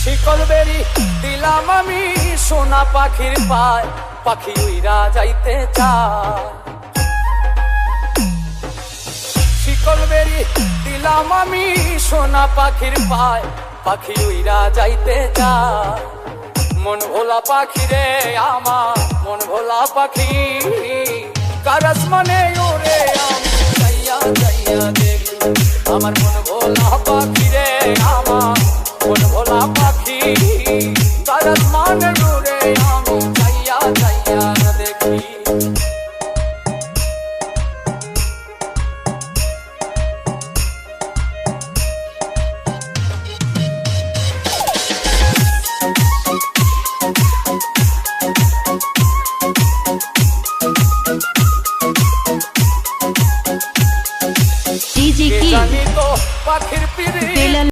শিকল বেরি দিলাম আমি সোনা পাখির পায়, পাখি উইরা যাইতে চায়। শিকল বেরি দিলাম আমি সোনা পাখির পায়, পাখি উইরা যাইতে চায়। মন ভোলা পাখি রে আমার, মন ভোলা পাখি, কারাস মানে ওরে আমি যাইয়া যাইয়া দেখি। আমার মন ভোলা পাখি রে আমার, মন ভোলা পাখি।